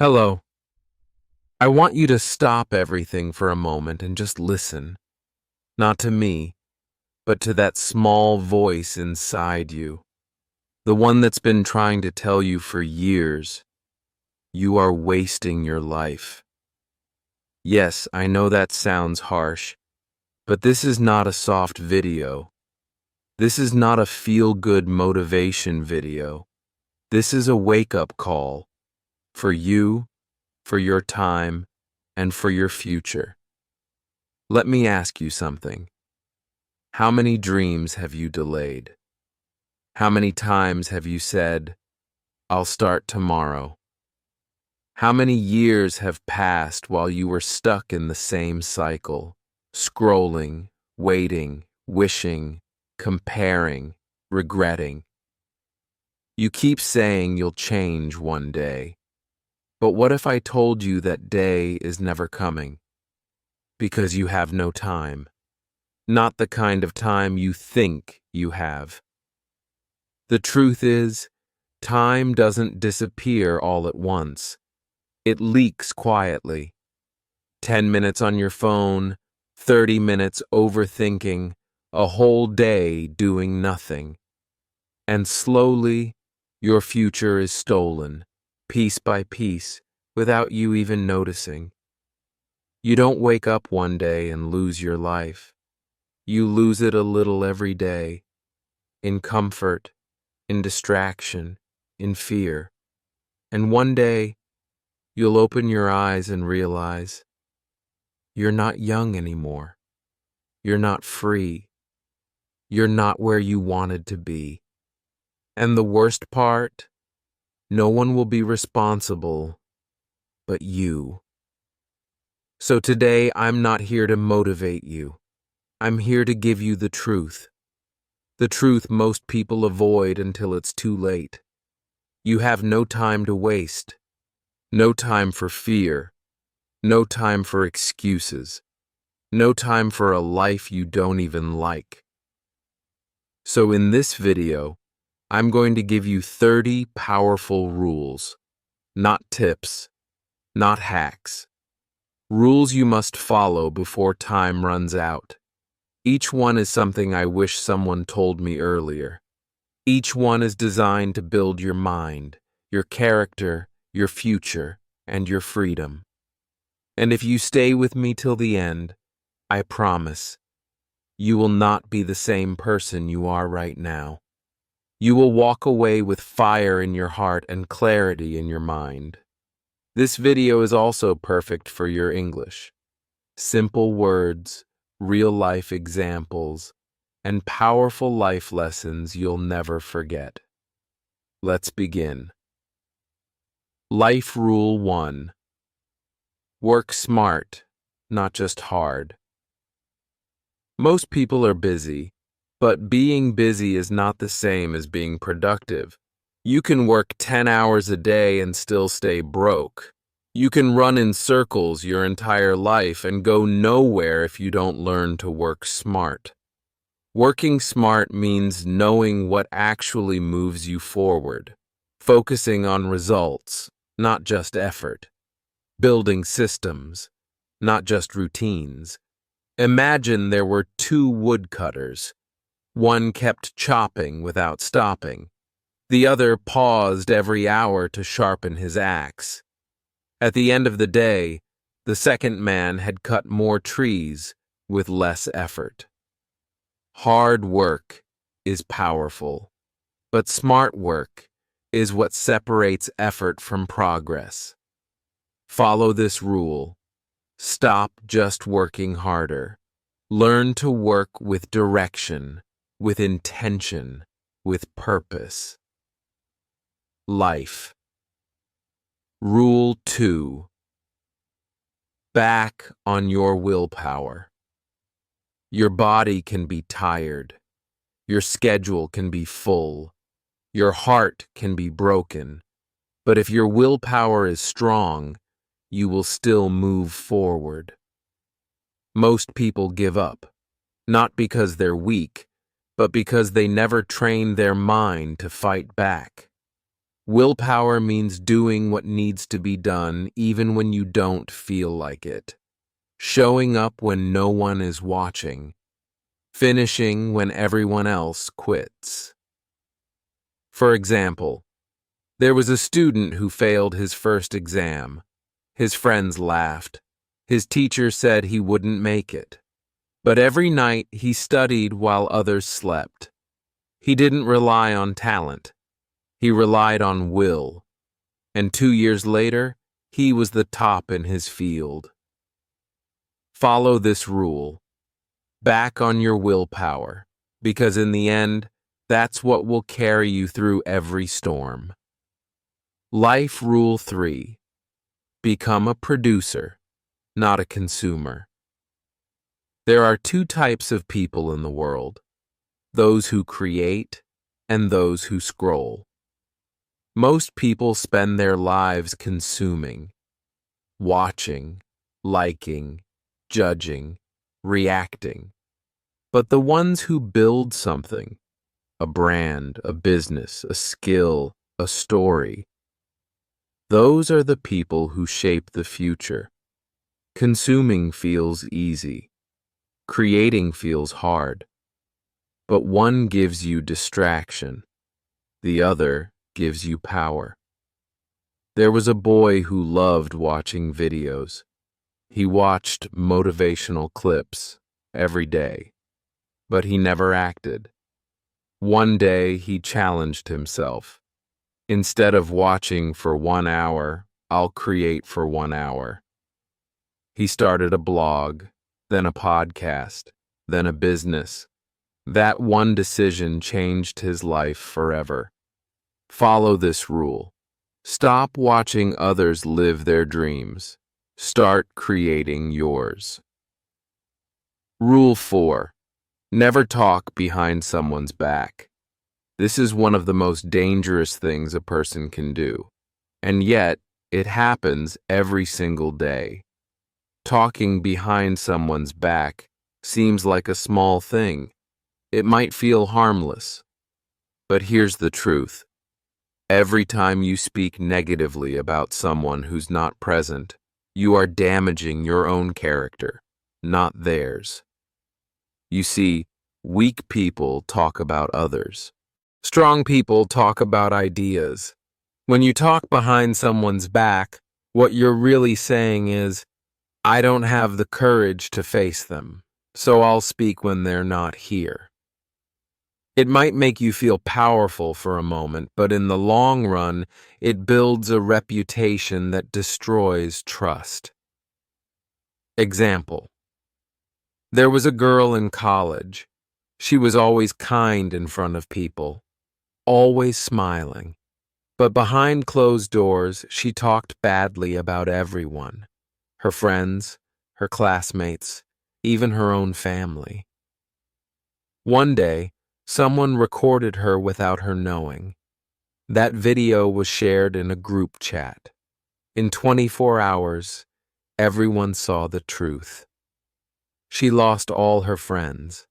Hello. I want you to stop everything for a moment and just listen. Not to me, but to that small voice inside you. The one that's been trying to tell you for years, you are wasting your life. Yes, I know that sounds harsh, but this is not a soft video. This is not a feel-good motivation video. This is a wake-up call for you, for your time, and for your future. Let me ask you something. How many dreams have you delayed? How many times have you said, "I'll start tomorrow"? How many years have passed while you were stuck in the same cycle, scrolling, waiting, wishing, comparing, regretting? You keep saying you'll change one day. But what if I told you that day is never coming? Because you have no time. Not the kind of time you think you have. The truth is, time doesn't disappear all at once. It leaks quietly. 10 minutes on your phone, 30 minutes overthinking, a whole day doing nothing. And slowly, your future is stolen, piece by piece, without you even noticing. You don't wake up one day and lose your life. You lose it a little every day, in comfort, in distraction, in fear. And one day, you'll open your eyes and realize you're not young anymore. You're not free. You're not where you wanted to be. And the worst part, no one will be responsible but you. So today, I'm not here to motivate you. I'm here to give you the truth. The truth most people avoid until it's too late. You have no time to waste. No time for fear. No time for excuses. No time for a life you don't even like. So in this video, I'm going to give you 30 powerful rules. Not tips. Not hacks. Rules you must follow before time runs out. Each one is something I wish someone told me earlier. Each one is designed to build your mind, your character, your future, and your freedom. And if you stay with me till the end, I promise, you will not be the same person you are right now. You will walk away with fire in your heart and clarity in your mind. This video is also perfect for your English. Simple words, real-life examples, and powerful life lessons you'll never forget. Let's begin. Life Rule 1. Work smart, not just hard. Most people are busy, but being busy is not the same as being productive. You can work 10 hours a day and still stay broke. You can run in circles your entire life and go nowhere if you don't learn to work smart. Working smart means knowing what actually moves you forward, focusing on results, not just effort, building systems, not just routines. Imagine there were two woodcutters. One kept chopping without stopping. The other paused every hour to sharpen his axe. At the end of the day, the second man had cut more trees with less effort. Hard work is powerful, but smart work is what separates effort from progress. Follow this rule. Stop just working harder. Learn to work with direction, with intention, with purpose. Life. Rule 2. Back on your willpower. Your body can be tired. Your schedule can be full. Your heart can be broken. But if your willpower is strong, you will still move forward. Most people give up, not because they're weak, but because they never train their mind to fight back. Willpower means doing what needs to be done even when you don't feel like it. Showing up when no one is watching. Finishing when everyone else quits. For example, there was a student who failed his first exam. His friends laughed. His teacher said he wouldn't make it. But every night he studied while others slept. He didn't rely on talent. He relied on will. And 2 years later, he was the top in his field. Follow this rule. Back on your willpower, because in the end, that's what will carry you through every storm. Life Rule 3. Become a producer, not a consumer. There are 2 types of people in the world, those who create and those who scroll. Most people spend their lives consuming, watching, liking, judging, reacting. But the ones who build something, a brand, a business, a skill, a story, those are the people who shape the future. Consuming feels easy. Creating feels hard. But one gives you distraction. The other gives you power. There was a boy who loved watching videos. He watched motivational clips every day, but he never acted. One day he challenged himself. Instead of watching for 1 hour, I'll create for 1 hour. He started a blog, then a podcast, then a business. That one decision changed his life forever. Follow this rule. Stop watching others live their dreams. Start creating yours. Rule 4. Never talk behind someone's back. This is one of the most dangerous things a person can do, and yet it happens every single day. Talking behind someone's back seems like a small thing. It might feel harmless, but here's the truth. Every time you speak negatively about someone who's not present, you are damaging your own character, not theirs. You see, weak people talk about others. Strong people talk about ideas. When you talk behind someone's back, what you're really saying is, I don't have the courage to face them, so I'll speak when they're not here. It might make you feel powerful for a moment, but in the long run, it builds a reputation that destroys trust. Example. There was a girl in college. She was always kind in front of people, always smiling. But behind closed doors, she talked badly about everyone. Her friends, her classmates, even her own family. One day, someone recorded her without her knowing. That video was shared in a group chat. In 24 hours, everyone saw the truth. She lost all her friends.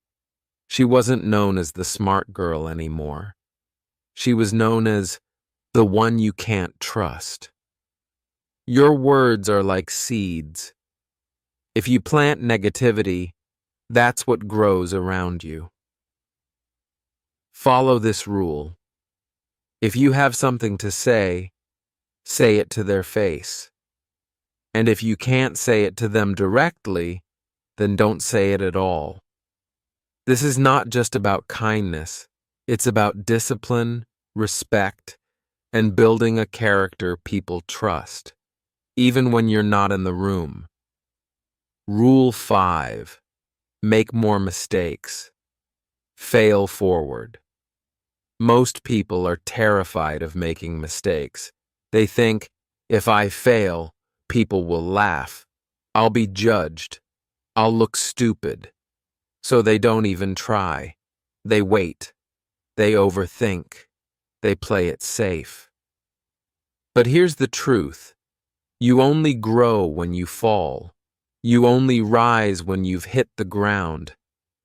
She wasn't known as the smart girl anymore. She was known as the one you can't trust. Your words are like seeds. If you plant negativity, that's what grows around you. Follow this rule. If you have something to say it to their face. And if you can't say it to them directly, then don't say it at all. This is not just about kindness. It's about discipline, respect, and building a character people trust, even when you're not in the room. Rule 5. Make more mistakes. Fail forward. Most people are terrified of making mistakes. They think, if I fail, people will laugh. I'll be judged. I'll look stupid. So they don't even try. They wait. They overthink. They play it safe. But here's the truth. You only grow when you fall. You only rise when you've hit the ground.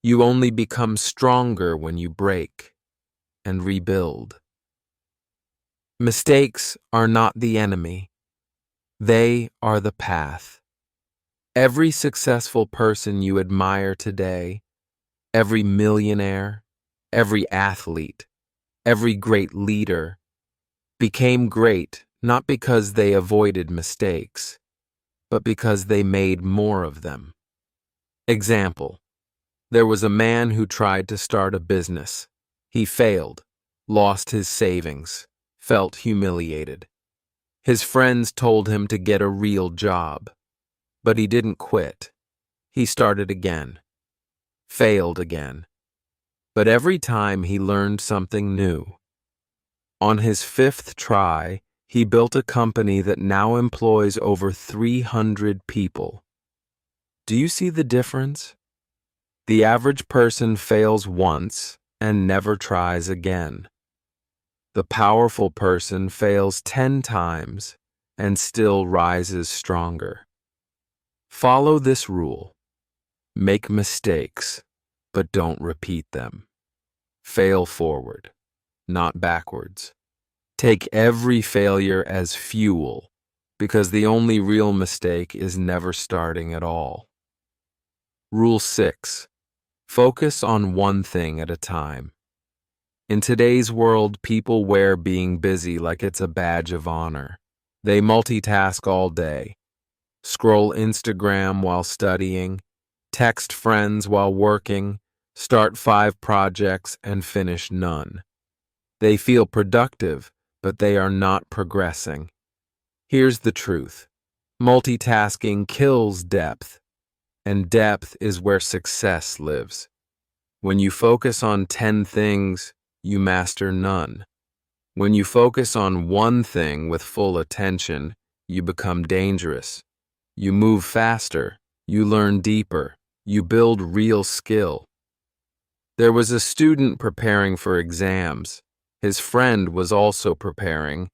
You only become stronger when you break and rebuild. Mistakes are not the enemy. They are the path. Every successful person you admire today, every millionaire, every athlete, every great leader, became great not because they avoided mistakes, but because they made more of them. Example: there was a man who tried to start a business. He failed, lost his savings, felt humiliated. His friends told him to get a real job, but he didn't quit. He started again, failed again, but every time he learned something new. On his fifth try, he built a company that now employs over 300 people. Do you see the difference? The average person fails once and never tries again. The powerful person fails 10 times and still rises stronger. Follow this rule. Make mistakes, but don't repeat them. Fail forward, not backwards. Take every failure as fuel, because the only real mistake is never starting at all. Rule 6. Focus on one thing at a time. In today's world, people wear being busy like it's a badge of honor. They multitask all day, scroll Instagram while studying, text friends while working, start 5 projects and finish none. They feel productive, but they are not progressing. Here's the truth. Multitasking kills depth, and depth is where success lives. When you focus on 10 things, you master none. When you focus on one thing with full attention, you become dangerous. You move faster, you learn deeper, you build real skill. There was a student preparing for exams. His friend was also preparing,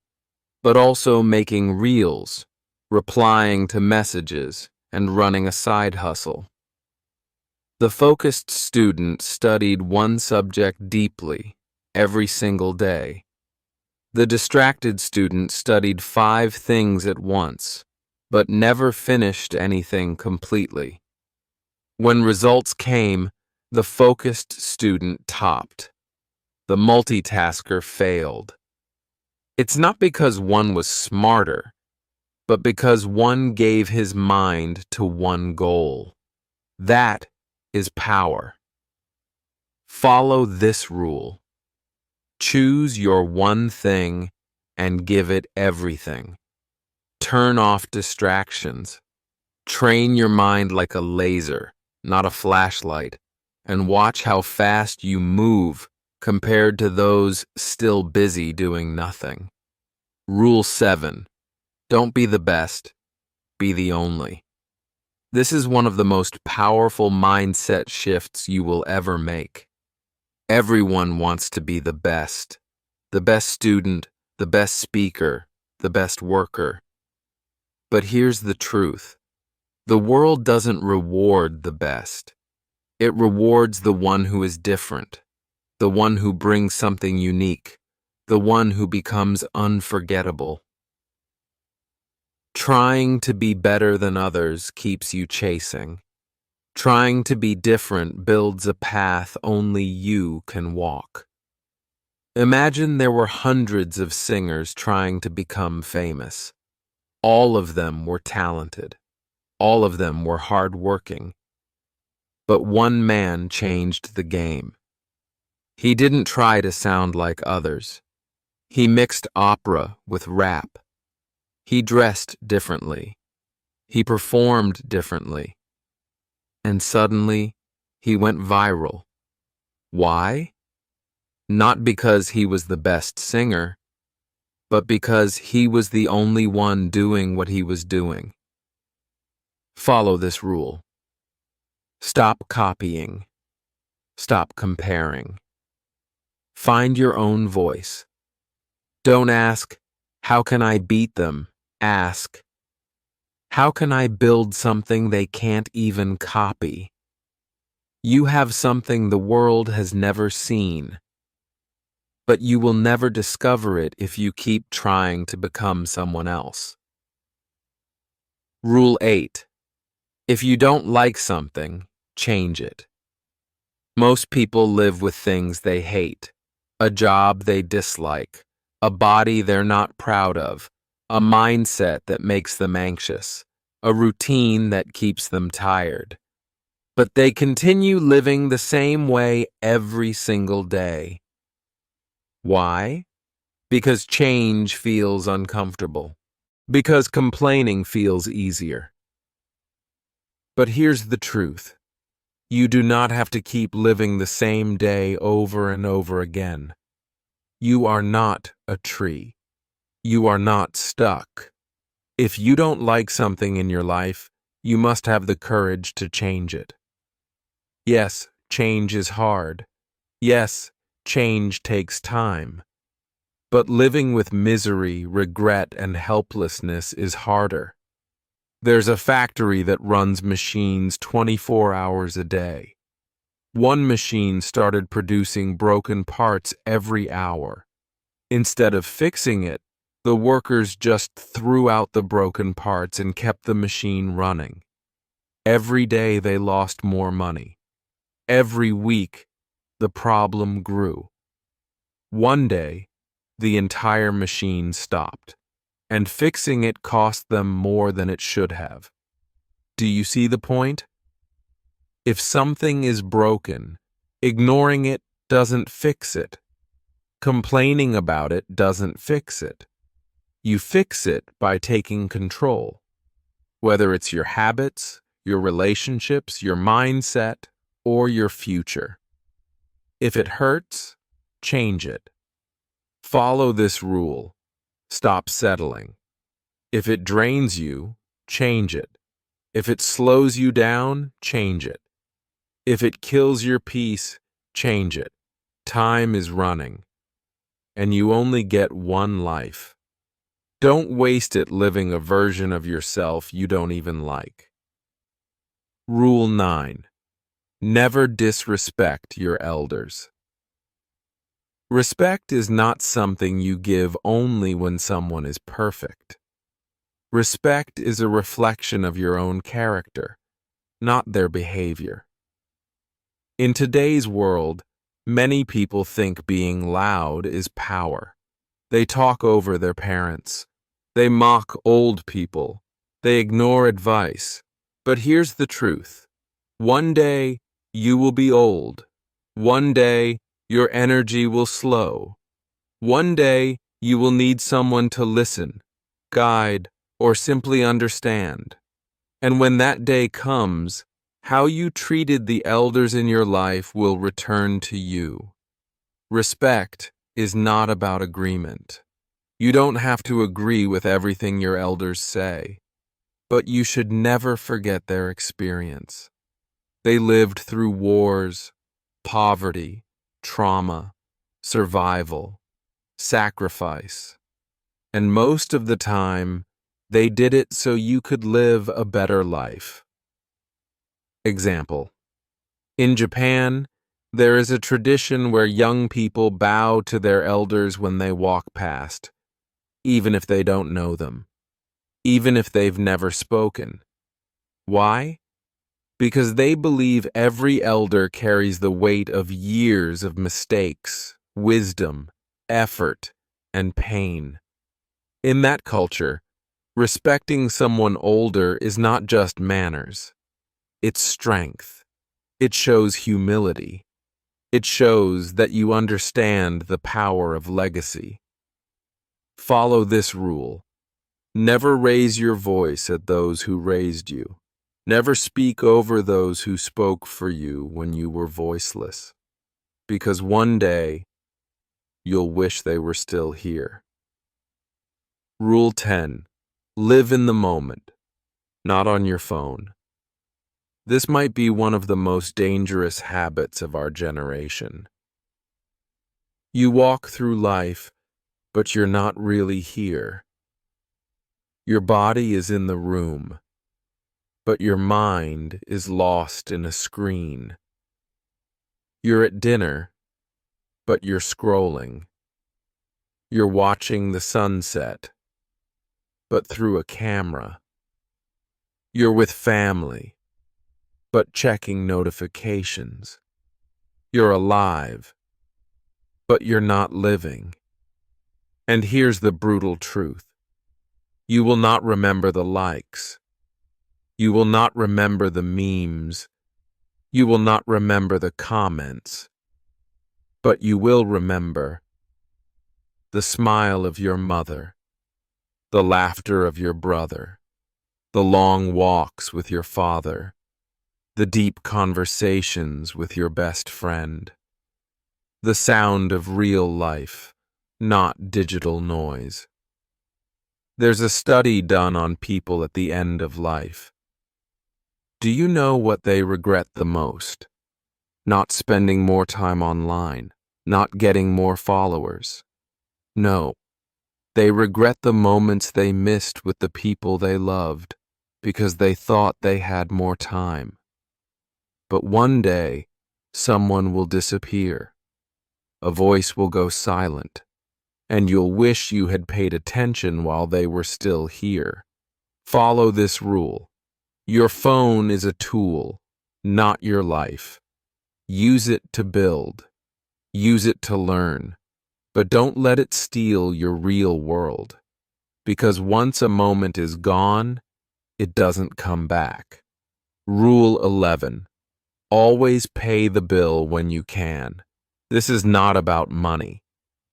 but also making reels, replying to messages, and running a side hustle. The focused student studied one subject deeply, every single day. The distracted student studied 5 things at once, but never finished anything completely. When results came, the focused student topped. The multitasker failed. It's not because one was smarter, but because one gave his mind to one goal. That is power. Follow this rule. Choose your one thing and give it everything. Turn off distractions. Train your mind like a laser, not a flashlight, and watch how fast you move compared to those still busy doing nothing. Rule 7. Don't be the best, be the only. This is one of the most powerful mindset shifts you will ever make. Everyone wants to be the best student, the best speaker, the best worker. But here's the truth. The world doesn't reward the best. It rewards the one who is different, the one who brings something unique, the one who becomes unforgettable. Trying to be better than others keeps you chasing. Trying to be different builds a path only you can walk. Imagine there were hundreds of singers trying to become famous. All of them were talented. All of them were hardworking. But one man changed the game. He didn't try to sound like others. He mixed opera with rap. He dressed differently. He performed differently. And suddenly, he went viral. Why? Not because he was the best singer, but because he was the only one doing what he was doing. Follow this rule. Stop copying. Stop comparing. Find your own voice. Don't ask, how can I beat them? Ask, how can I build something they can't even copy? You have something the world has never seen. but you will never discover it if you keep trying to become someone else. Rule 8. If you don't like something, change it. Most people live with things they hate, a job they dislike, a body they're not proud of, a mindset that makes them anxious, a routine that keeps them tired. But they continue living the same way every single day. Why? Because change feels uncomfortable. Because complaining feels easier. But here's the truth. You do not have to keep living the same day over and over again. You are not a tree. You are not stuck. If you don't like something in your life, you must have the courage to change it. Yes, change is hard. Yes, change takes time. But living with misery, regret, and helplessness is harder. There's a factory that runs machines 24 hours a day. One machine started producing broken parts every hour. Instead of fixing it, the workers just threw out the broken parts and kept the machine running. Every day they lost more money. Every week, the problem grew. One day, the entire machine stopped, and fixing it cost them more than it should have. Do you see the point? If something is broken, ignoring it doesn't fix it. Complaining about it doesn't fix it. You fix it by taking control. Whether it's your habits, your relationships, your mindset, or your future. If it hurts, change it. Follow this rule. Stop settling. If it drains you, change it. If it slows you down, change it. If it kills your peace, change it. Time is running, and you only get one life. Don't waste it living a version of yourself you don't even like. Rule 9. Never disrespect your elders. Respect is not something you give only when someone is perfect. Respect is a reflection of your own character, not their behavior. In today's world, many people think being loud is power. They talk over their parents. They mock old people. They ignore advice. But here's the truth. One day, you will be old. One day, your energy will slow. One day, you will need someone to listen, guide, or simply understand. And when that day comes, how you treated the elders in your life will return to you. Respect is not about agreement. You don't have to agree with everything your elders say, but you should never forget their experience. They lived through wars, poverty, trauma, survival, sacrifice, and most of the time, they did it so you could live a better life. Example: in Japan, there is a tradition where young people bow to their elders when they walk past, even if they don't know them, even if they've never spoken. Why? Because they believe every elder carries the weight of years of mistakes, wisdom, effort, and pain. In that culture, respecting someone older is not just manners. It's strength. It shows humility. It shows that you understand the power of legacy. Follow this rule. Never raise your voice at those who raised you. Never speak over those who spoke for you when you were voiceless, because one day you'll wish they were still here. Rule 10. Live in the moment, not on your phone. This might be one of the most dangerous habits of our generation. You walk through life, but you're not really here. Your body is in the room, but your mind is lost in a screen. You're at dinner, but you're scrolling. You're watching the sunset, but through a camera. You're with family, but checking notifications. You're alive, but you're not living. And here's the brutal truth. You will not remember the likes. You will not remember the memes. You will not remember the comments. But you will remember the smile of your mother, the laughter of your brother, the long walks with your father, the deep conversations with your best friend, the sound of real life, not digital noise. There's a study done on people at the end of life. Do you know what they regret the most? Not spending more time online, not getting more followers. No, they regret the moments they missed with the people they loved because they thought they had more time. But one day, someone will disappear. A voice will go silent, and you'll wish you had paid attention while they were still here. Follow this rule. Your phone is a tool, not your life. Use it to build. Use it to learn. But don't let it steal your real world. Because once a moment is gone, it doesn't come back. Rule 11. Always pay the bill when you can. This is not about money.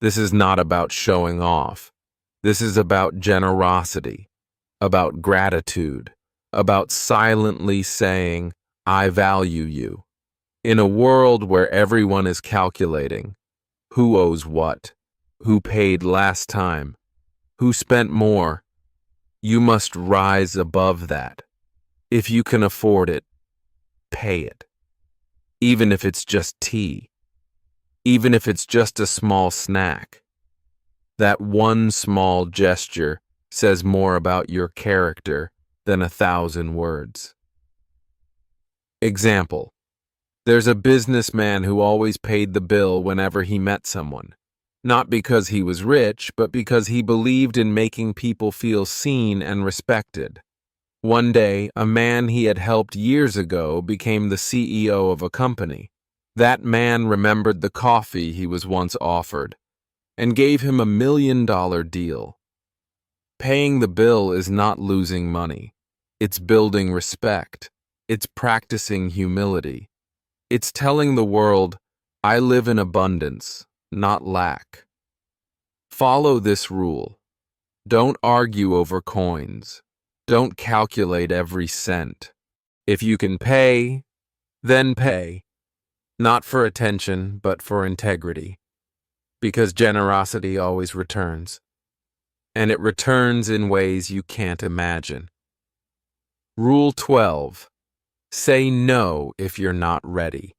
This is not about showing off. This is about generosity, about gratitude, about silently saying, I value you. In a world where everyone is calculating, who owes what, who paid last time, who spent more, you must rise above that. If you can afford it, pay it. Even if it's just tea. Even if it's just a small snack. That one small gesture says more about your character than 1,000 words. Example. There's a businessman who always paid the bill whenever he met someone. Not because he was rich, but because he believed in making people feel seen and respected. One day, a man he had helped years ago became the CEO of a company. That man remembered the coffee he was once offered and gave him $1 million deal. Paying the bill is not losing money. It's building respect. It's practicing humility. It's telling the world, I live in abundance, not lack. Follow this rule. Don't argue over coins. Don't calculate every cent. If you can pay, then pay. Not for attention, but for integrity. Because generosity always returns. And it returns in ways you can't imagine. Rule 12. Say no if you're not ready.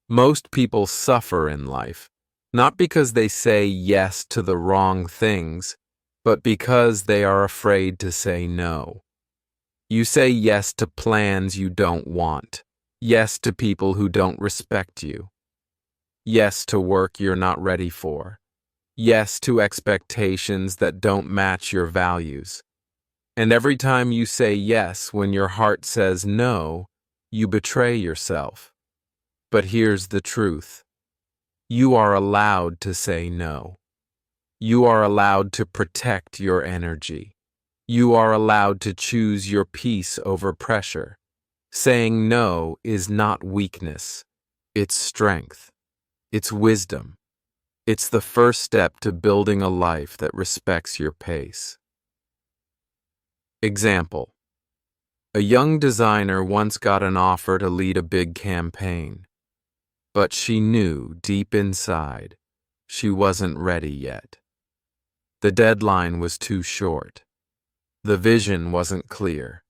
Most people suffer in life, not because they say yes to the wrong things, but because they are afraid to say no. You say yes to plans you don't want, yes to people who don't respect you, yes to work you're not ready for, yes to expectations that don't match your values. And every time you say yes when your heart says no, you betray yourself. But here's the truth. You are allowed to say no. You are allowed to protect your energy. You are allowed to choose your peace over pressure. Saying no is not weakness. It's strength. It's wisdom. It's the first step to building a life that respects your pace. Example. A young designer once got an offer to lead a big campaign, but she knew deep inside she wasn't ready yet. The deadline was too short. The vision wasn't clear.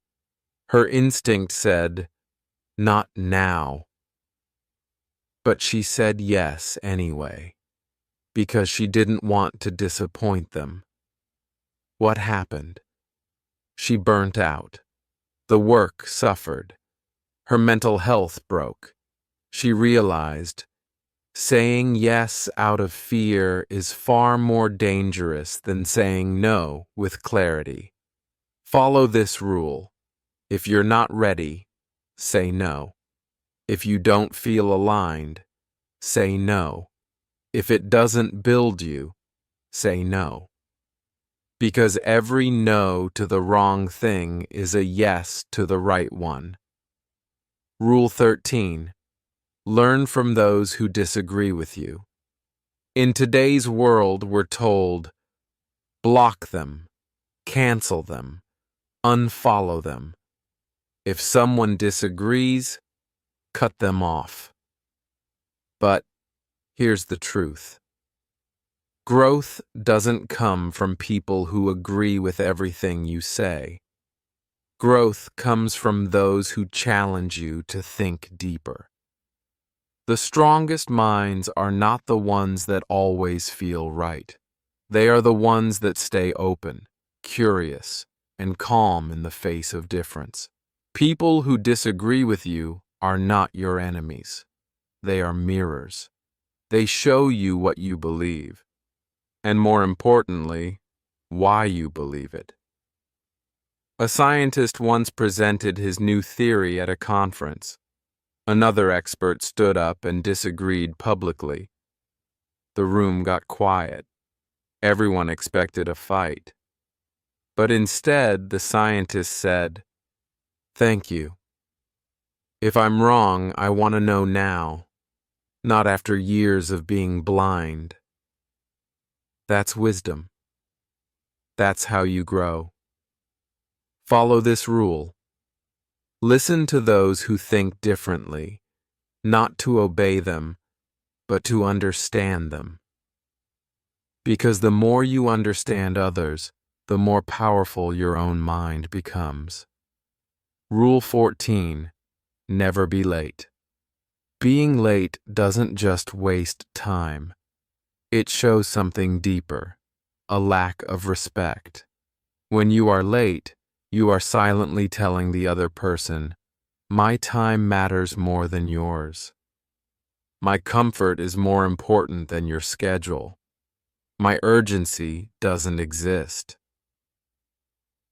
Her instinct said, not now. But she said yes anyway, because she didn't want to disappoint them. What happened? She burnt out. The work suffered. Her mental health broke. She realized Saying yes out of fear is far more dangerous than saying no with clarity. Follow this rule. If you're not ready, say no. If you don't feel aligned, say no. If it doesn't build you, say no. Because every no to the wrong thing is a yes to the right one. Rule 13. Learn from those who disagree with you. In today's world, we're told, block them, cancel them, unfollow them. If someone disagrees, cut them off. But here's the truth. Growth doesn't come from people who agree with everything you say. Growth comes from those who challenge you to think deeper. The strongest minds are not the ones that always feel right. They are the ones that stay open, curious, and calm in the face of difference. People who disagree with you are not your enemies. They are mirrors. They show you what you believe, and more importantly, why you believe it. A scientist once presented his new theory at a conference. Another expert stood up and disagreed publicly. The room got quiet. Everyone expected a fight. But instead, the scientist said, "Thank you. If I'm wrong, I want to know now, not after years of being blind." That's wisdom. That's how you grow. Follow this rule. Listen to those who think differently, not to obey them, but to understand them. Because the more you understand others, the more powerful your own mind becomes. Rule 14. Never be late. Being late doesn't just waste time. It shows something deeper, a lack of respect. When you are late, you are silently telling the other person, "My time matters more than yours. My comfort is more important than your schedule. My urgency doesn't exist."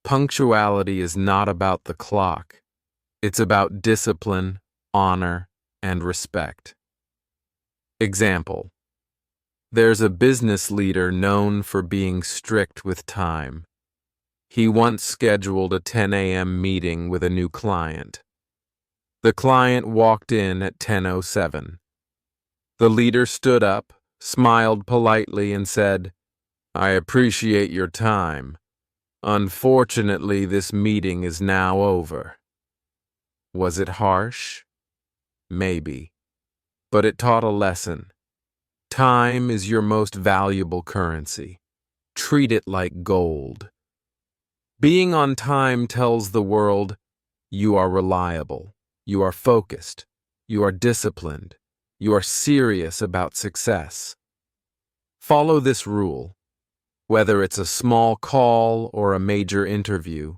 Punctuality is not about the clock. It's about discipline, honor, and respect. Example. There's a business leader known for being strict with time. He once scheduled a 10 a.m. meeting with a new client. The client walked in at 10:07. The leader stood up, smiled politely, and said, "I appreciate your time. Unfortunately, this meeting is now over." Was it harsh? Maybe. But it taught a lesson. Time is your most valuable currency. Treat it like gold. Being on time tells the world you are reliable, you are focused, you are disciplined, you are serious about success. Follow this rule. Whether it's a small call or a major interview,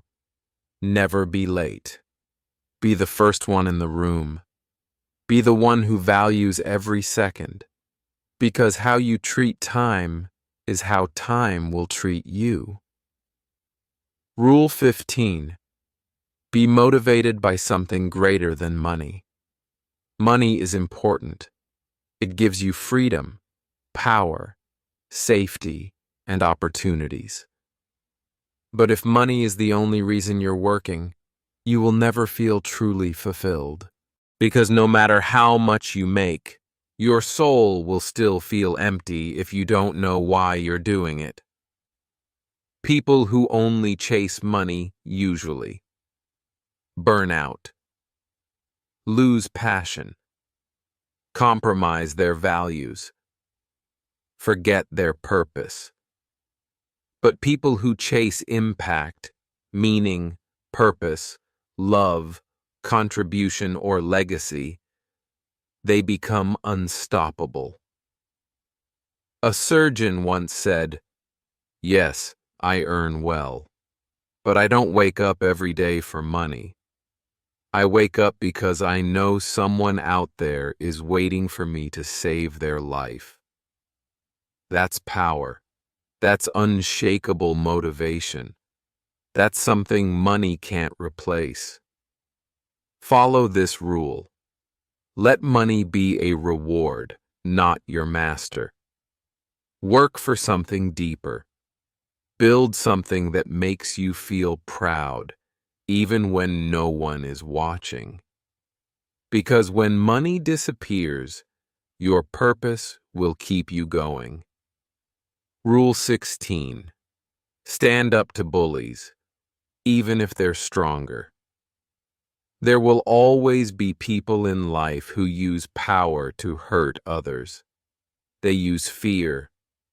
never be late. Be the first one in the room. Be the one who values every second. Because how you treat time is how time will treat you. Rule 15. Be motivated by something greater than money. Money is important. It gives you freedom, power, safety, and opportunities. But if money is the only reason you're working, you will never feel truly fulfilled. Because no matter how much you make, your soul will still feel empty if you don't know why you're doing it. People who only chase money usually burn out, lose passion, compromise their values, forget their purpose. But people who chase impact, meaning, purpose, love, contribution, or legacy, they become unstoppable. A surgeon once said, "Yes, I earn well, but I don't wake up every day for money. I wake up because I know someone out there is waiting for me to save their life. That's power. That's unshakable motivation. That's something money can't replace. Follow this rule. Let money be a reward, not your master. Work for something deeper. Build something that makes you feel proud, even when no one is watching. Because when money disappears, your purpose will keep you going. Rule 16. Stand up to bullies, even if they're stronger. There will always be people in life who use power to hurt others. They use fear,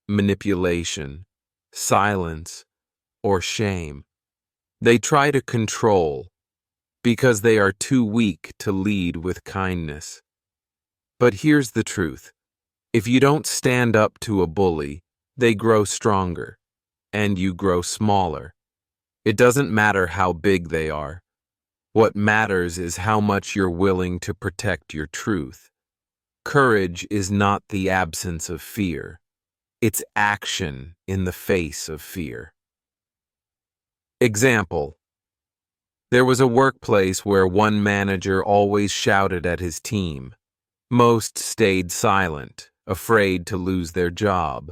manipulation, silence, or shame. They try to control because they are too weak to lead with kindness. But here's the truth. If you don't stand up to a bully, they grow stronger, and you grow smaller. It doesn't matter how big they are. What matters is how much you're willing to protect your truth. Courage is not the absence of fear. It's action in the face of fear. Example. There was a workplace where one manager always shouted at his team. Most stayed silent, afraid to lose their job.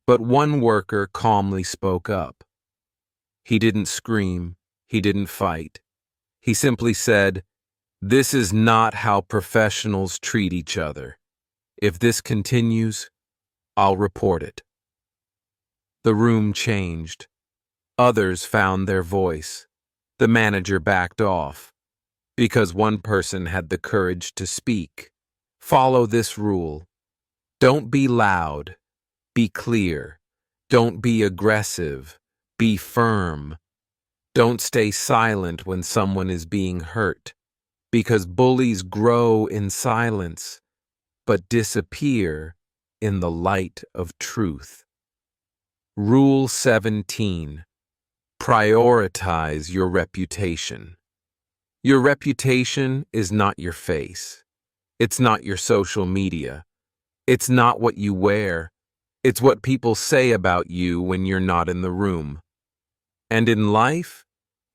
But one worker calmly spoke up. He didn't scream. He didn't fight. He simply said, "This is not how professionals treat each other. If this continues, I'll report it." The room changed. Others found their voice. The manager backed off because one person had the courage to speak. Follow this rule. Don't be loud. Be clear. Don't be aggressive. Be firm. Don't stay silent when someone is being hurt, because bullies grow in silence, but disappear in the light of truth. Rule 17. Prioritize your reputation. Your reputation is not your face. It's not your social media. It's not what you wear. It's what people say about you when you're not in the room. And in life,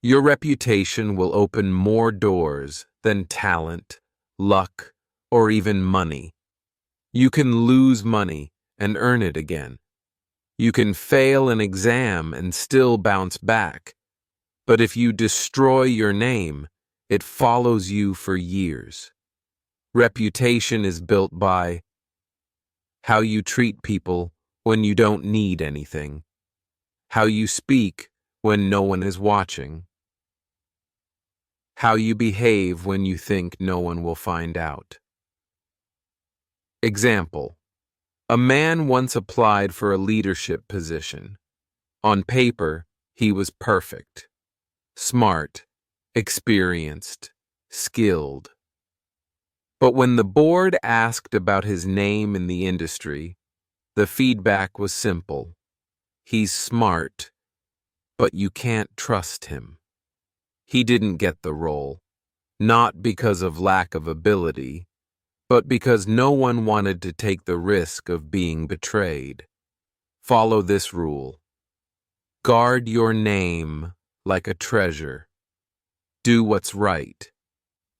your reputation will open more doors than talent, luck, or even money. You can lose money and earn it again. You can fail an exam and still bounce back. But if you destroy your name, it follows you for years. Reputation is built by how you treat people when you don't need anything, how you speak when no one is watching, how you behave when you think no one will find out. Example. A man once applied for a leadership position. On paper, he was perfect, smart, experienced, skilled. But when the board asked about his name in the industry, the feedback was simple. He's smart, but you can't trust him. He didn't get the role, not because of lack of ability, but because no one wanted to take the risk of being betrayed. Follow this rule. Guard your name like a treasure. Do what's right,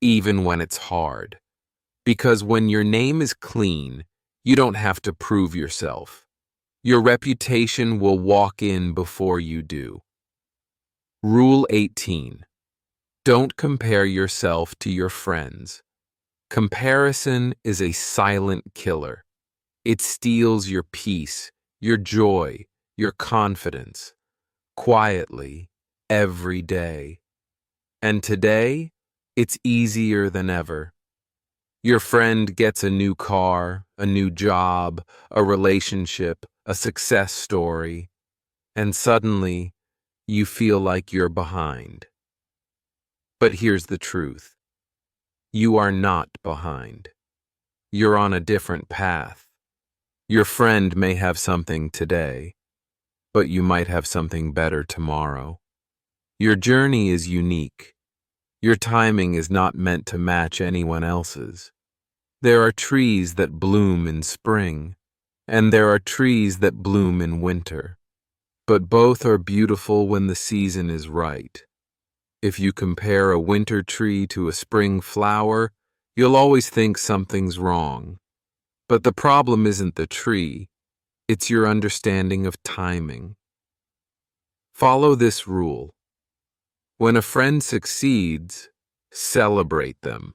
even when it's hard. Because when your name is clean, you don't have to prove yourself. Your reputation will walk in before you do. Rule 18. Don't compare yourself to your friends. Comparison is a silent killer. It steals your peace, your joy, your confidence, quietly, every day. And today, it's easier than ever. Your friend gets a new car, a new job, a relationship, a success story, and suddenly, you feel like you're behind. But here's the truth. You are not behind. You're on a different path. Your friend may have something today, but you might have something better tomorrow. Your journey is unique. Your timing is not meant to match anyone else's. There are trees that bloom in spring, and there are trees that bloom in winter. But both are beautiful when the season is right. If you compare a winter tree to a spring flower, you'll always think something's wrong. But the problem isn't the tree, it's your understanding of timing. Follow this rule. When a friend succeeds, celebrate them.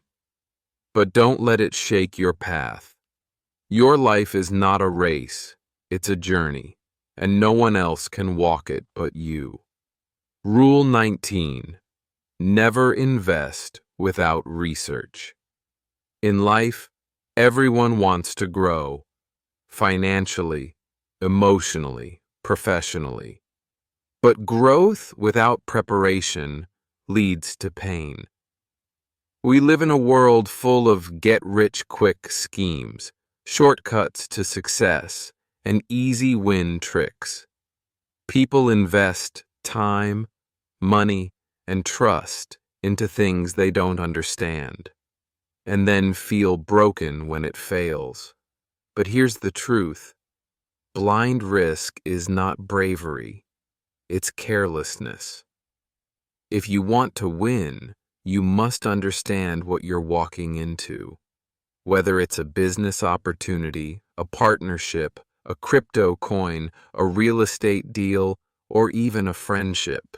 But don't let it shake your path. Your life is not a race, it's a journey, and no one else can walk it but you. Rule 19. Never invest without research. In life, everyone wants to grow, financially, emotionally, professionally. But growth without preparation leads to pain. We live in a world full of get-rich-quick schemes, shortcuts to success, and easy win tricks. People invest time, money, and trust into things they don't understand, and then feel broken when it fails. But here's the truth. Blind risk is not bravery, it's carelessness. If you want to win, you must understand what you're walking into. Whether it's a business opportunity, a partnership, a crypto coin, a real estate deal, or even a friendship.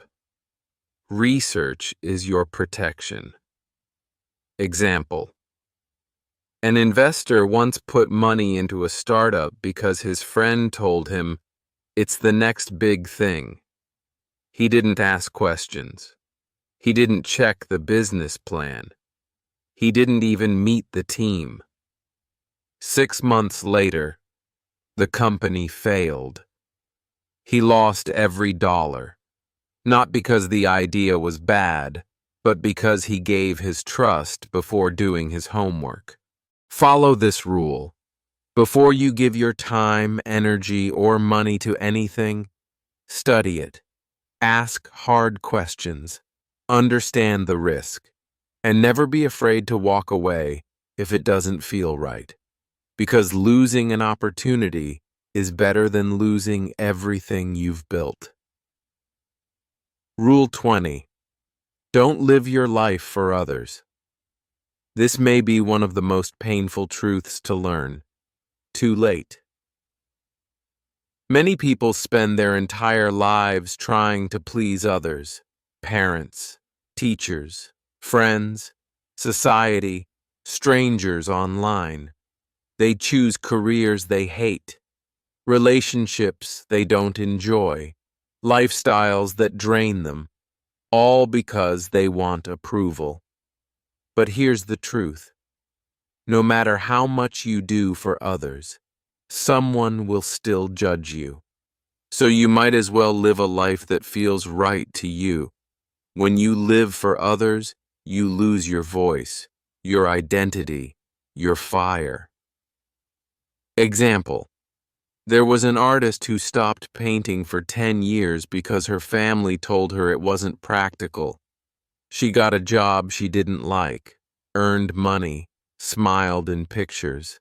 Research is your protection. Example. An investor once put money into a startup because his friend told him, "It's the next big thing." He didn't ask questions. He didn't check the business plan. He didn't even meet the team. 6 months later, the company failed. He lost every dollar, not because the idea was bad, but because he gave his trust before doing his homework. Follow this rule. Before you give your time, energy, or money to anything, study it. Ask hard questions. Understand the risk. And never be afraid to walk away if it doesn't feel right. Because losing an opportunity is better than losing everything you've built. Rule 20. Don't live your life for others. This may be one of the most painful truths to learn. Too late. Many people spend their entire lives trying to please others, parents, teachers, friends, society, strangers online. They choose careers they hate, relationships they don't enjoy, lifestyles that drain them, all because they want approval. But here's the truth. No matter how much you do for others, someone will still judge you. So you might as well live a life that feels right to you. When you live for others, you lose your voice, your identity, your fire. Example. There was an artist who stopped painting for 10 years because her family told her it wasn't practical. She got a job she didn't like, earned money, smiled in pictures.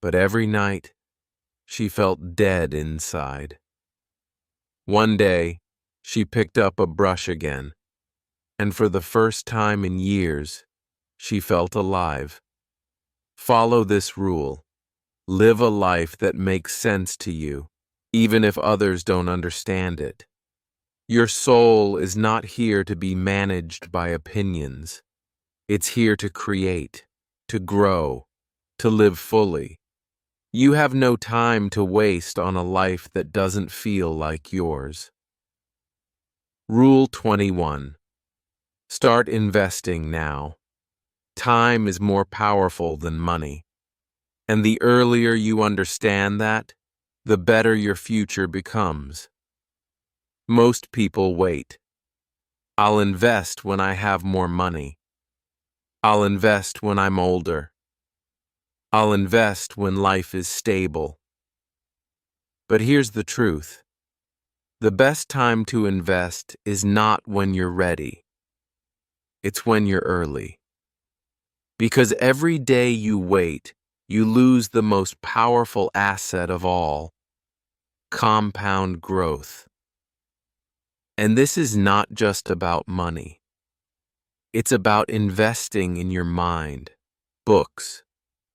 But every night, she felt dead inside. One day, she picked up a brush again, and for the first time in years, she felt alive. Follow this rule. Live a life that makes sense to you, even if others don't understand it. Your soul is not here to be managed by opinions. It's here to create, to grow, to live fully. You have no time to waste on a life that doesn't feel like yours. Rule 21. Start investing now. Time is more powerful than money. And the earlier you understand that, the better your future becomes. Most people wait. I'll invest when I have more money. I'll invest when I'm older. I'll invest when life is stable. But here's the truth. The best time to invest is not when you're ready. It's when you're early. Because every day you wait, you lose the most powerful asset of all, compound growth. And this is not just about money. It's about investing in your mind, books,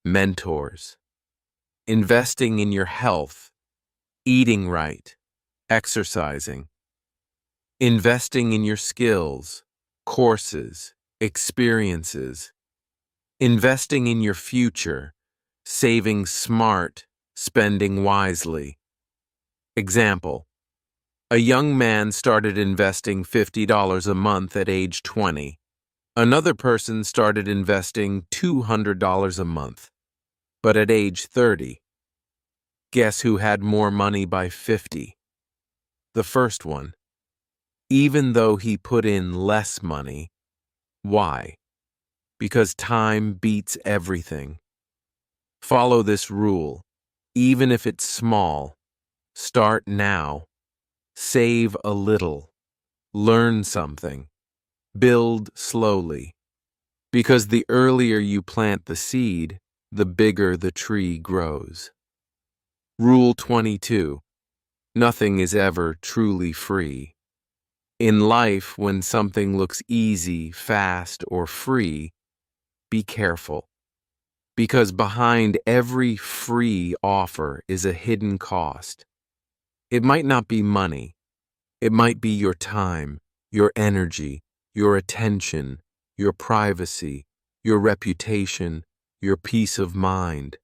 mentors, investing in your health, eating right, exercising, investing in your skills, courses, experiences, investing in your future, saving smart, spending wisely. Example: a young man started investing $50 a month at age 20. Another person started investing $200 a month, but at age 30. Guess who had more money by 50? The first one, even though he put in less money. Why? Because time beats everything. Follow this rule, even if it's small. Start now. Save a little. Learn something. Build slowly. Because the earlier you plant the seed, the bigger the tree grows. Rule 22. Nothing is ever truly free. In life, when something looks easy, fast, or free, be careful. Because behind every free offer is a hidden cost. It might not be money. It might be your time, your energy, your attention, your privacy, your reputation, your peace of mind.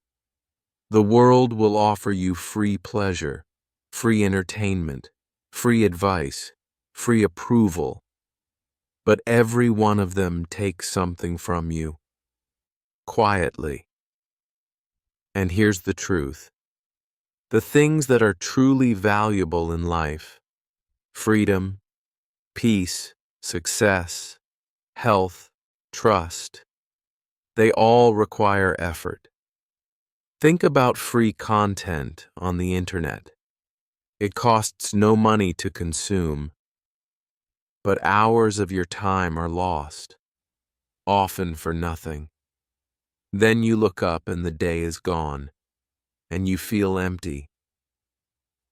The world will offer you free pleasure, free entertainment, free advice, free approval. But every one of them takes something from you, quietly. And here's the truth. The things that are truly valuable in life, freedom, peace, success, health, trust, they all require effort. Think about free content on the internet. It costs no money to consume, but hours of your time are lost, often for nothing. Then you look up and the day is gone, and you feel empty.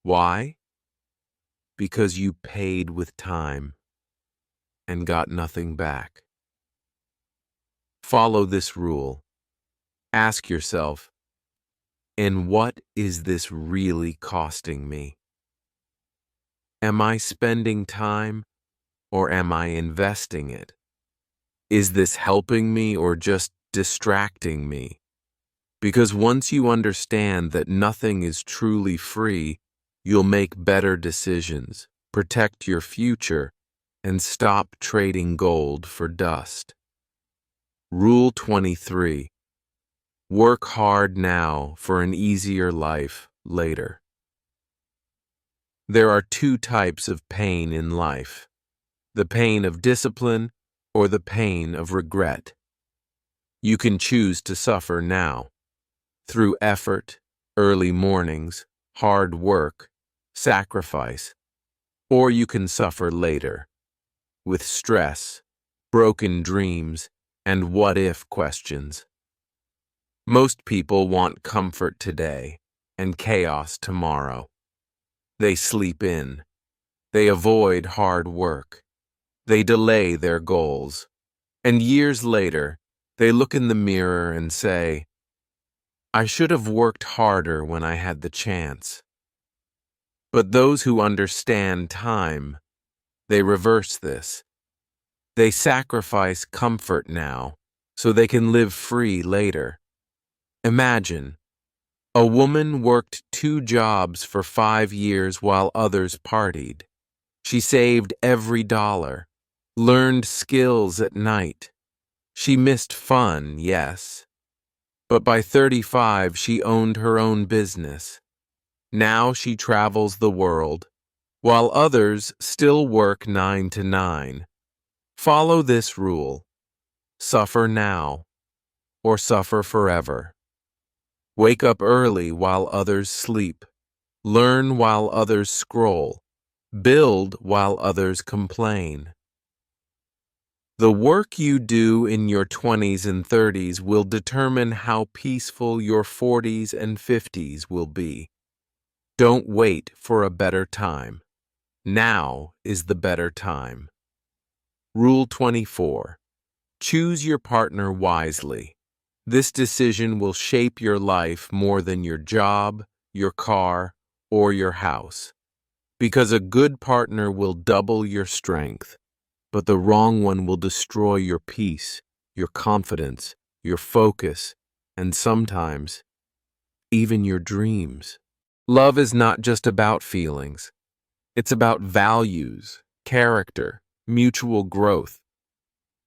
Why? Because you paid with time and got nothing back. Follow this rule. Ask yourself, and what is this really costing me? Am I spending time or am I investing it? Is this helping me or just distracting me? Because once you understand that nothing is truly free, you'll make better decisions, protect your future, and stop trading gold for dust. Rule 23. Work hard now for an easier life later. There are two types of pain in life: the pain of discipline or the pain of regret. You can choose to suffer now, through effort, early mornings, hard work, sacrifice, or you can suffer later, with stress, broken dreams, and what-if questions. Most people want comfort today and chaos tomorrow. They sleep in. They avoid hard work. They delay their goals. And years later, they look in the mirror and say, I should have worked harder when I had the chance. But those who understand time, they reverse this. They sacrifice comfort now so they can live free later. Imagine, a woman worked 2 jobs for 5 years while others partied. She saved every dollar, learned skills at night. She missed fun, yes. But by 35, she owned her own business. Now she travels the world, while others still work 9 to 9. Follow this rule: suffer now, or suffer forever. Wake up early while others sleep. Learn while others scroll. Build while others complain. The work you do in your 20s and 30s will determine how peaceful your 40s and 50s will be. Don't wait for a better time. Now is the better time. Rule 24. Choose your partner wisely. This decision will shape your life more than your job, your car, or your house. Because a good partner will double your strength, but the wrong one will destroy your peace, your confidence, your focus, and sometimes even your dreams. Love is not just about feelings. It's about values, character, mutual growth.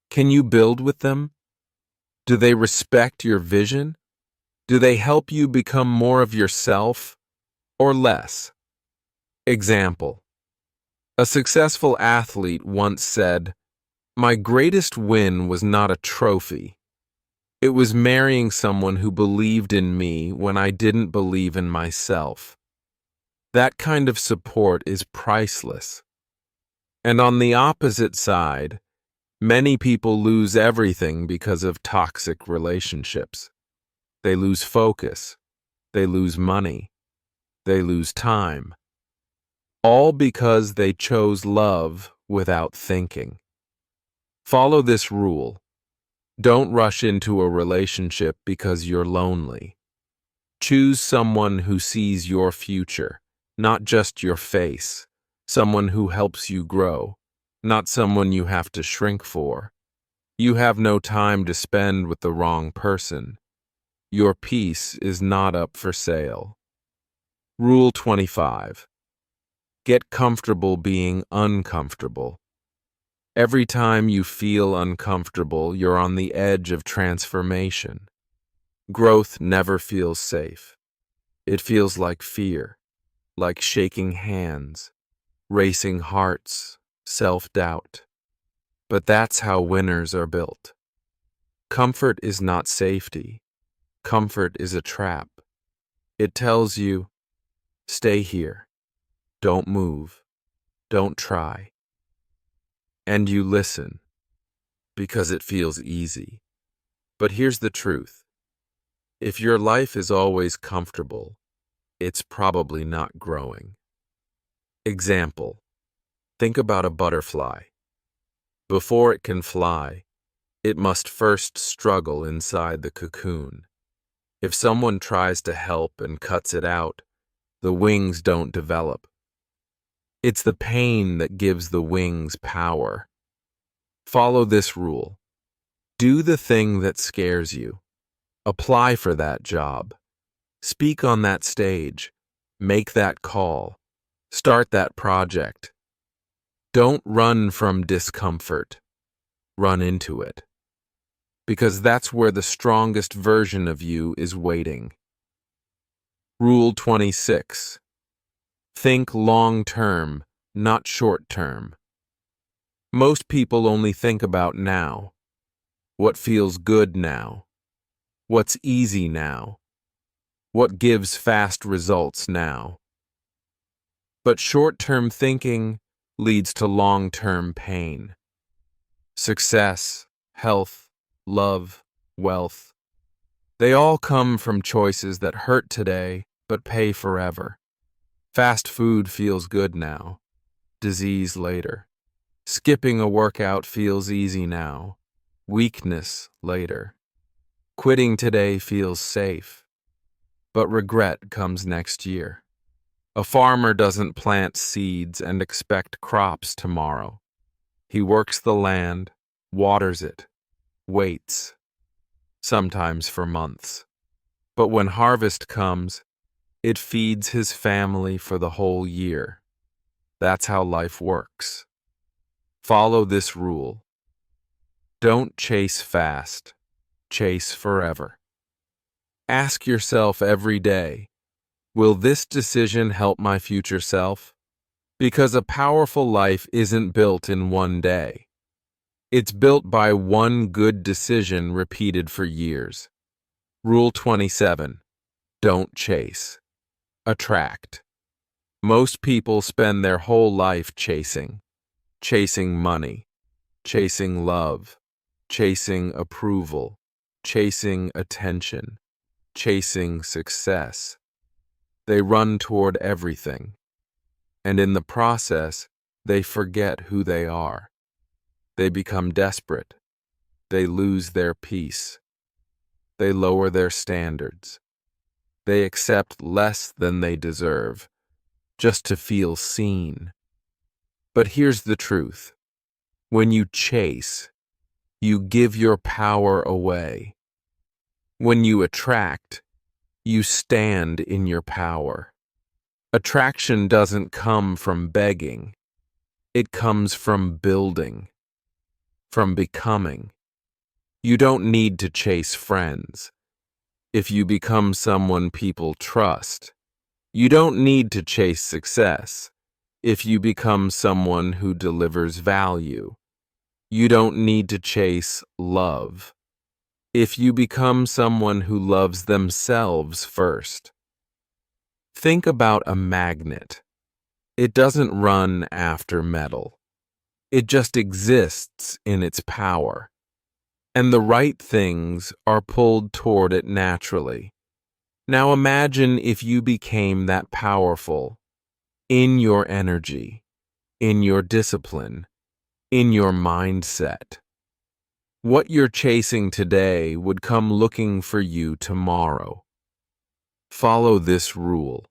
Can you build with them? Do they respect your vision? Do they help you become more of yourself or less? Example. A successful athlete once said, "My greatest win was not a trophy. It was marrying someone who believed in me when I didn't believe in myself." That kind of support is priceless. And on the opposite side, many people lose everything because of toxic relationships. They lose focus. They lose money. They lose time. All because they chose love without thinking. Follow this rule. Don't rush into a relationship because you're lonely. Choose someone who sees your future, not just your face. Someone who helps you grow, not someone you have to shrink for. You have no time to spend with the wrong person. Your peace is not up for sale. Rule 25. Get comfortable being uncomfortable. Every time you feel uncomfortable, you're on the edge of transformation. Growth never feels safe. It feels like fear, like shaking hands, racing hearts, self-doubt. But that's how winners are built. Comfort is not safety. Comfort is a trap. It tells you, stay here, don't move, don't try. And you listen, because it feels easy. But here's the truth. If your life is always comfortable, it's probably not growing. Example. Think about a butterfly. Before it can fly, it must first struggle inside the cocoon. If someone tries to help and cuts it out, the wings don't develop. It's the pain that gives the wings power. Follow this rule. Do the thing that scares you. Apply for that job. Speak on that stage. Make that call. Start that project. Don't run from discomfort. Run into it. Because that's where the strongest version of you is waiting. Rule 26. Think long-term, not short-term. Most people only think about now. What feels good now? What's easy now? What gives fast results now? But short-term thinking leads to long-term pain. Success, health, love, wealth. They all come from choices that hurt today but pay forever. Fast food feels good now, disease later. Skipping a workout feels easy now, weakness later. Quitting today feels safe, but regret comes next year. A farmer doesn't plant seeds and expect crops tomorrow. He works the land, waters it, waits, sometimes for months. But when harvest comes, it feeds his family for the whole year. That's how life works. Follow this rule. Don't chase fast, chase forever. Ask yourself every day, will this decision help my future self? Because a powerful life isn't built in one day. It's built by one good decision repeated for years. Rule 27. Don't chase. Attract. Most people spend their whole life chasing money, chasing love, chasing approval, chasing attention, chasing success. They run toward everything, and in the process, they forget who they are. They become desperate. They lose their peace. They lower their standards. They accept less than they deserve, just to feel seen. But here's the truth. When you chase, you give your power away. When you attract, you stand in your power. Attraction doesn't come from begging. It comes from building, from becoming. You don't need to chase friends. If you become someone people trust, you don't need to chase success. If you become someone who delivers value, you don't need to chase love. If you become someone who loves themselves first. Think about a magnet. It doesn't run after metal. It just exists in its power. And the right things are pulled toward it naturally. Now imagine if you became that powerful in your energy, in your discipline, in your mindset. What you're chasing today would come looking for you tomorrow. Follow this rule.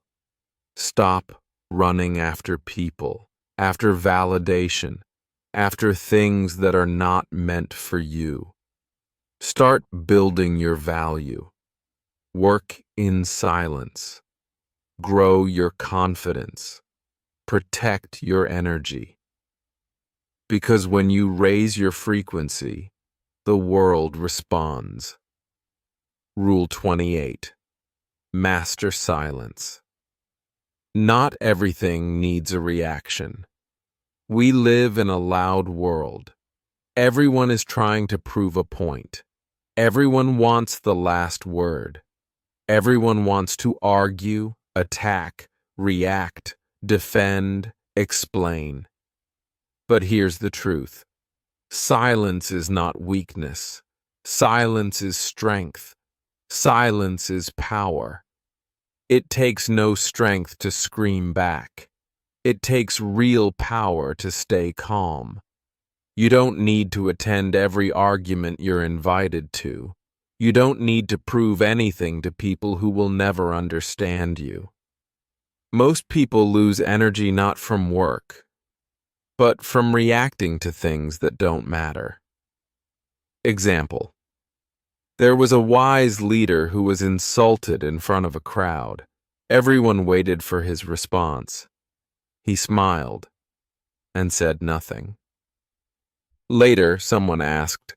Stop running after people, after validation, after things that are not meant for you. Start building your value. Work in silence. Grow your confidence. Protect your energy. Because when you raise your frequency, the world responds. Rule 28. Master silence. Not everything needs a reaction. We live in a loud world. Everyone is trying to prove a point. Everyone wants the last word. Everyone wants to argue, attack, react, defend, explain. But here's the truth. Silence is not weakness. Silence is strength. Silence is power. It takes no strength to scream back. It takes real power to stay calm. You don't need to attend every argument you're invited to. You don't need to prove anything to people who will never understand you. Most people lose energy not from work, but from reacting to things that don't matter. Example. There was a wise leader who was insulted in front of a crowd. Everyone waited for his response. He smiled and said nothing. Later, someone asked,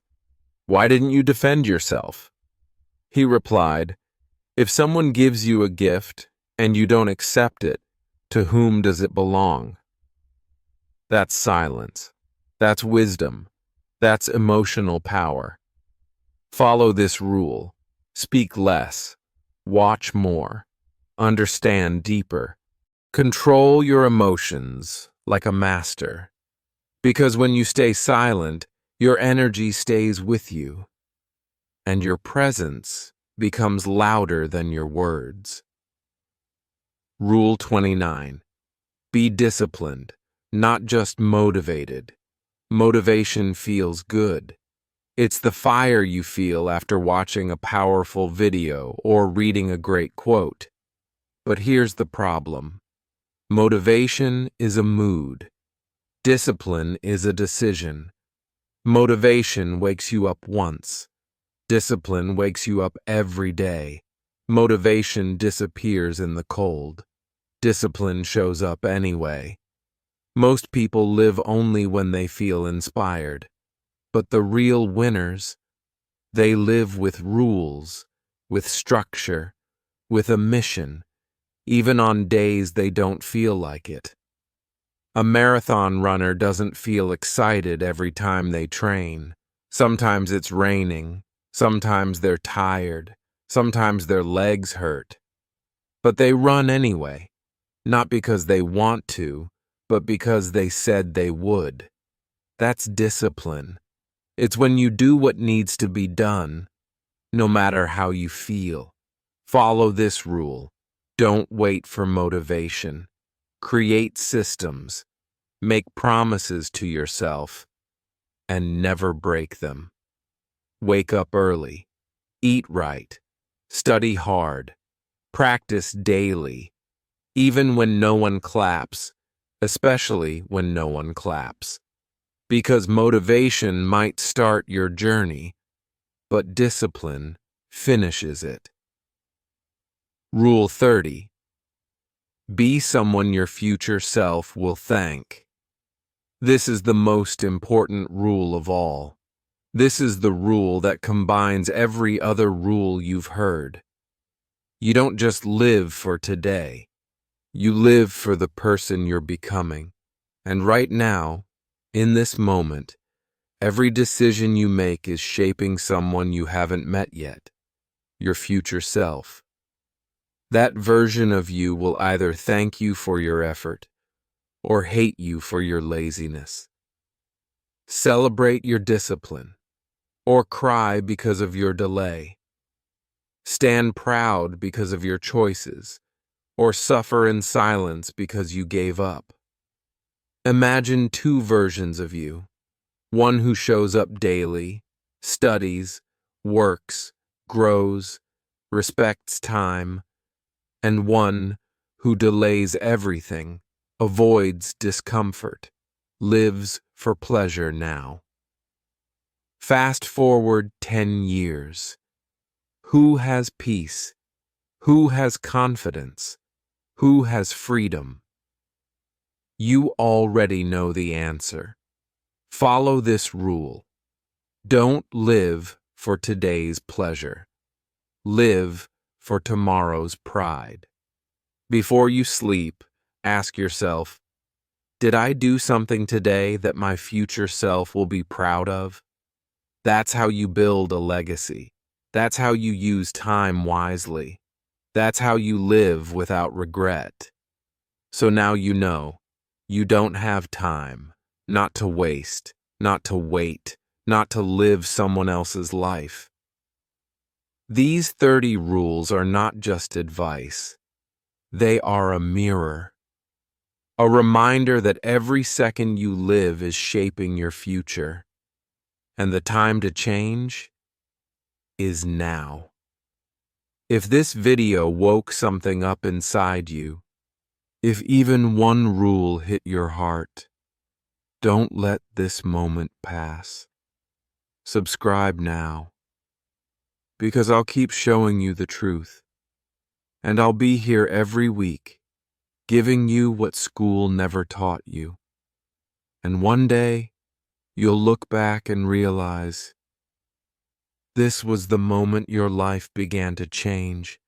"Why didn't you defend yourself?" He replied, "If someone gives you a gift and you don't accept it, to whom does it belong?" That's silence. That's wisdom. That's emotional power. Follow this rule. Speak less. Watch more. Understand deeper. Control your emotions like a master. Because when you stay silent, your energy stays with you, and your presence becomes louder than your words. Rule 29. Be disciplined, not just motivated. Motivation feels good. It's the fire you feel after watching a powerful video or reading a great quote. But here's the problem. Motivation is a mood. Discipline is a decision. Motivation wakes you up once. Discipline wakes you up every day. Motivation disappears in the cold. Discipline shows up anyway. Most people live only when they feel inspired. But the real winners, they live with rules, with structure, with a mission, even on days they don't feel like it. A marathon runner doesn't feel excited every time they train. Sometimes it's raining. Sometimes they're tired. Sometimes their legs hurt. But they run anyway, not because they want to, but because they said they would. That's discipline. It's when you do what needs to be done, no matter how you feel. Follow this rule. Don't wait for motivation. Create systems. Make promises to yourself, and never break them. Wake up early. Eat right. Study hard. Practice daily, even when no one claps, especially when no one claps. Because motivation might start your journey, but discipline finishes it. Rule 30. Be someone your future self will thank. This is the most important rule of all. This is the rule that combines every other rule you've heard. You don't just live for today. You live for the person you're becoming. And right now, in this moment, every decision you make is shaping someone you haven't met yet, your future self. That version of you will either thank you for your effort or hate you for your laziness. Celebrate your discipline or cry because of your delay. Stand proud because of your choices, or suffer in silence because you gave up. Imagine two versions of you, one who shows up daily, studies, works, grows, respects time, and one who delays everything, avoids discomfort, lives for pleasure now. Fast forward 10 years. Who has peace? Who has confidence? Who has freedom? You already know the answer. Follow this rule. Don't live for today's pleasure. Live for tomorrow's pride. Before you sleep, ask yourself, did I do something today that my future self will be proud of? That's how you build a legacy. That's how you use time wisely. That's how you live without regret. So now you know, you don't have time, not to waste, not to wait, not to live someone else's life. These 30 rules are not just advice. They are a mirror. A reminder that every second you live is shaping your future. And the time to change is now. If this video woke something up inside you, if even one rule hit your heart, don't let this moment pass. Subscribe now, because I'll keep showing you the truth, and I'll be here every week, giving you what school never taught you. And one day, you'll look back and realize this was the moment your life began to change.